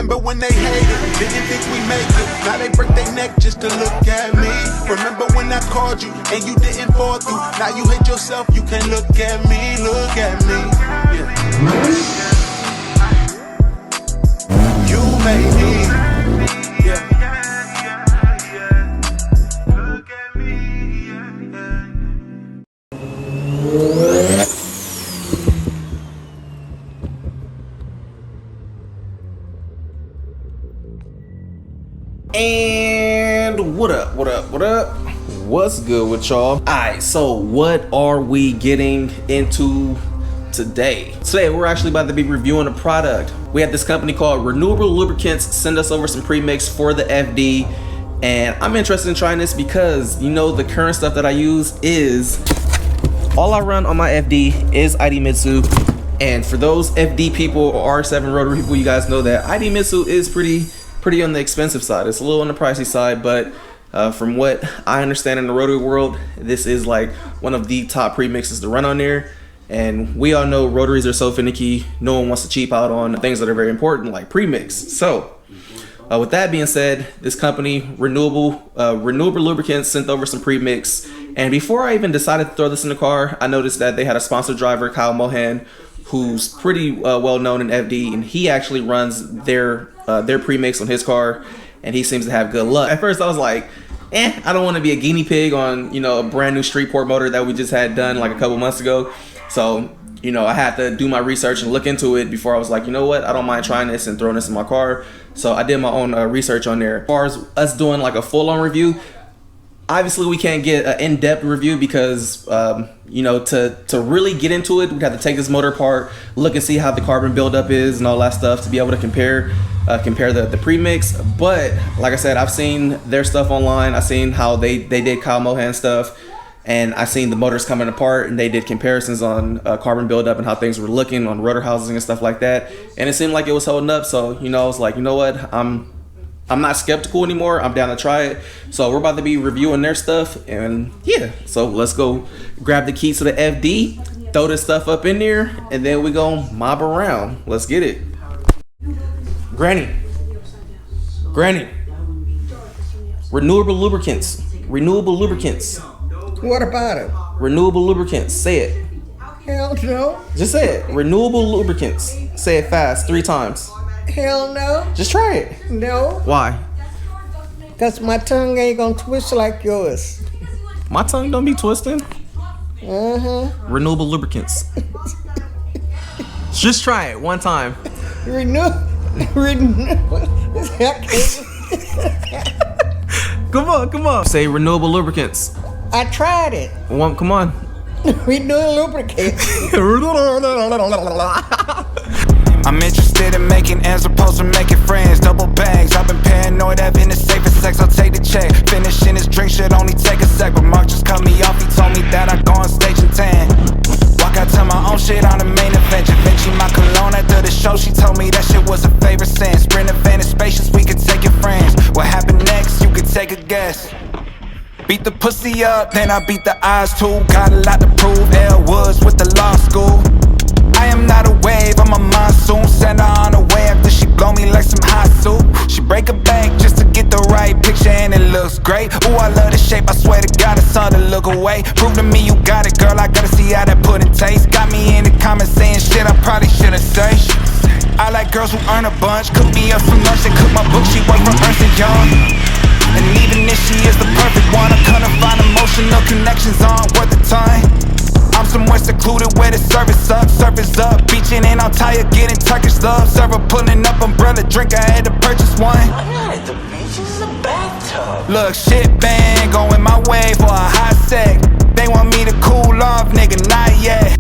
Remember when they hated, didn't think we make it. Now they break their neck just to look at me. Remember when I called you and you didn't fall through. Now you hate yourself, you can't look at me, look at me. Yeah. You made me. Yeah. Look at me. And what up, what's good with y'all? Alright, so what are we getting into today? We're actually about to be reviewing a product. We had this company called Renewable Lubricants send us over some premix for the FD, and I'm interested in trying this because, you know, the current stuff that I use is, all I run on my FD is ID Mitsu. And for those FD people or R7 Rotary people, you guys know that ID Mitsu is pretty on the expensive side. It's a little on the pricey side, but from what I understand in the Rotary world, this is like one of the top premixes to run on there. And we all know Rotaries are so finicky. No one wants to cheap out on things that are very important, like premix. So with that being said, this company, Renewable Lubricants, sent over some premix. And before I even decided to throw this in the car, I noticed that they had a sponsored driver, Kyle Mohan, who's pretty well known in FD, and he actually runs their premix on his car, and he seems to have good luck. At first I was like, I don't want to be a guinea pig on, you know, a brand new street port motor that we just had done like a couple months ago. So, you know, I had to do my research and look into it before I was like, you know what, I don't mind trying this and throwing this in my car. So I did my own research on there. As far as us doing like a full-on review, obviously we can't get an in-depth review because you know, to really get into it, we'd have to take this motor apart, look and see how the carbon buildup is and all that stuff to be able to compare the premix. But like I said, I've seen their stuff online. I've seen how they did Kyle Mohan stuff, and I've seen the motors coming apart, and they did comparisons on carbon buildup and how things were looking on rotor housing and stuff like that, and it seemed like it was holding up. So, you know, I was like, you know what, I'm not skeptical anymore. I'm down to try it. So we're about to be reviewing their stuff, and yeah, so let's go grab the keys to the FD, throw this stuff up in there, and then we go mob around. Let's get it. Granny, Renewable Lubricants. What about it? Renewable Lubricants, say it. Hell no. Just say it. Renewable Lubricants. Say it fast, 3 times. Hell no. Just try it. No. Why? Because my tongue ain't gonna twist like yours. My tongue don't be twisting. Renewable Lubricants. Just try it 1 time. Come on. Say Renewable Lubricants. I tried it. Come on. Renewable Lubricants. I'm interested in making ends opposed to making friends. Double bags, I've been paranoid, having the safest sex, I'll take the check. Finishing this drink should only take a sec, but Mark just cut me off, he told me that I go on stage and tan. Walk out to my own shit on the main event. Givenchy my cologne after the show, she told me that shit was a favorite sin. Sprint event is spacious, we could take your friends. What happened next, you could take a guess. Beat the pussy up, then I beat the eyes too. Got a lot to prove, L Woods with the law school. I am not a wave, I'm a monsoon. Send her on a way after she blow me like some hot soup. She break a bank just to get the right picture and it looks great. Ooh, I love the shape, I swear to God it's hard to look away. Prove to me you got it, girl, I gotta see how that pudding tastes. Got me in the comments saying shit I probably shouldn't say. I like girls who earn a bunch, cook me up some lunch and cook my book, she work for Ernst & Young. And even if she is the perfect one, I couldn't find emotional connections on worth the time. I'm somewhere secluded where the surface up. Beaching and I'm tired, getting Turkish love. Server pulling up, umbrella drink, I had to purchase one. Alright, the beach is a bathtub. Look, shit bang, going my way for a hot sec. They want me to cool off, nigga, not yet.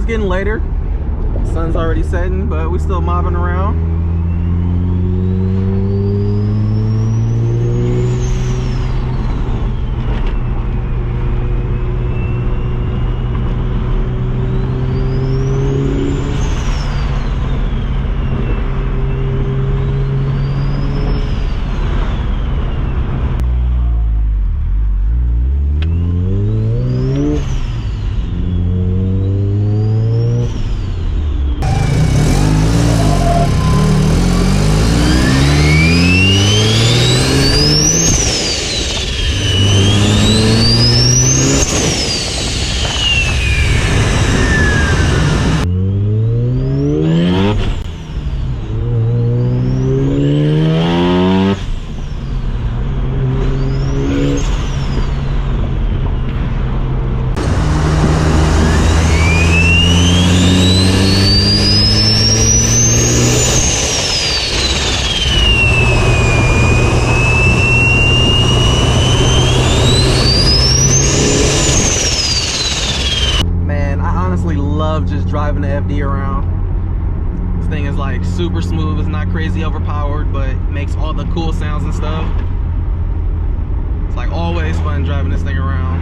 it's getting later. Sun's already setting, but we still mobbing around. Just driving the FD around. This thing is like super smooth. It's not crazy overpowered, but makes all the cool sounds and stuff. It's like always fun driving this thing around.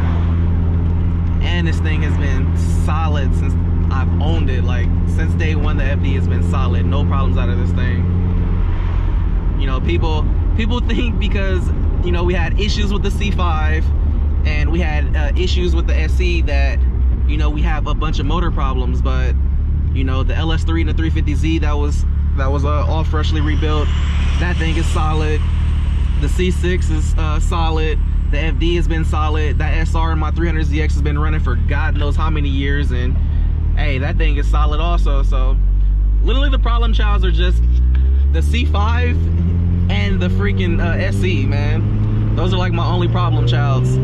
And this thing has been solid since I've owned it. Like since day one, the FD has been solid. No problems out of this thing. You know, people think because, you know, we had issues with the C5 and we had issues with the SC that, you know, we have a bunch of motor problems. But you know, the LS3 and the 350Z that was all freshly rebuilt, that thing is solid. The C6 is solid. The FD has been solid. That SR and my 300ZX has been running for God knows how many years, and hey, that thing is solid also. So literally the problem childs are just the C5 and the freaking SC, man. Those are like my only problem childs.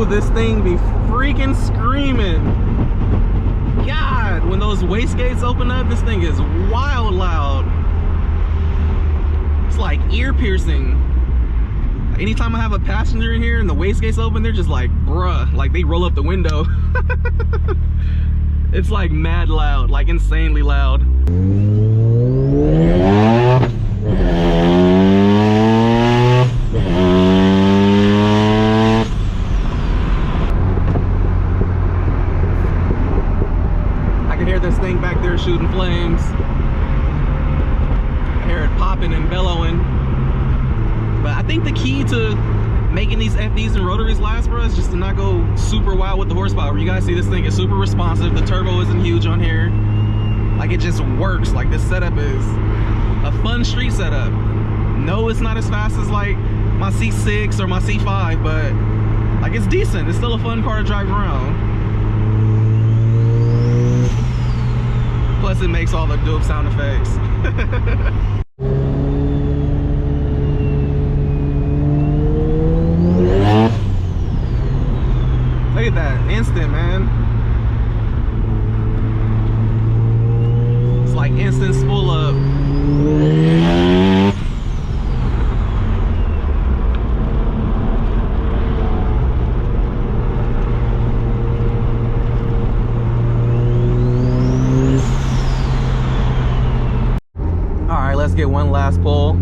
This thing be freaking screaming. God, when those wastegates open up, this thing is wild loud. It's like ear piercing. Anytime I have a passenger in here and the wastegates open, they're just like, bruh, like they roll up the window. It's like mad loud, like insanely loud. This thing back there shooting flames. I hear it popping and bellowing. But I think the key to making these FDs and rotaries last for us is just to not go super wild with the horsepower. You guys see this thing is super responsive. The turbo isn't huge on here. Like it just works. Like this setup is a fun street setup. No, it's not as fast as like my C6 or my C5, but like it's decent. It's still a fun car to drive around. Plus it makes all the dope sound effects. Look at that, instant, man. It's like instant spool up. Let's get one last pull.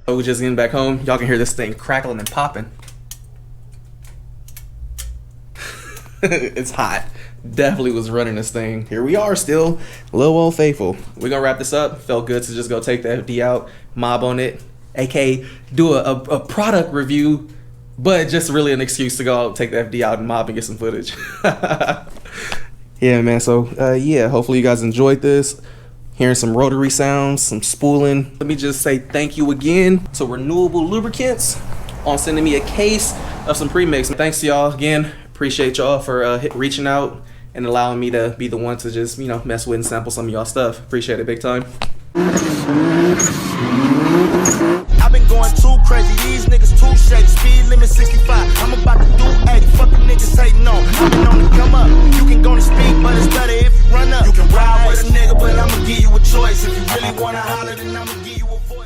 We're just getting back home. Y'all can hear this thing crackling and popping. It's hot. Definitely was running this thing. Here we are still, little old faithful. We're gonna wrap this up. Felt good to just go take the FD out, mob on it, aka do a product review, but just really an excuse to go out, take the FD out and mob and get some footage. Yeah, man. So yeah, hopefully you guys enjoyed this. Hearing some rotary sounds, some spooling. Let me just say thank you again to Renewable Lubricants on sending me a case of some premix. Thanks to y'all again. Appreciate y'all for reaching out and allowing me to be the one to just, you know, mess with and sample some of y'all stuff. Appreciate it big time. I've been going too crazy, these niggas too shady. Speed limit 65, I'm about to do 80. Fucking niggas hating on, I've been on the come up. You can go to speed, but it's better if you run up. You can ride with a nigga, but I'ma give you a choice. If you really wanna holler, then I'ma give you a voice.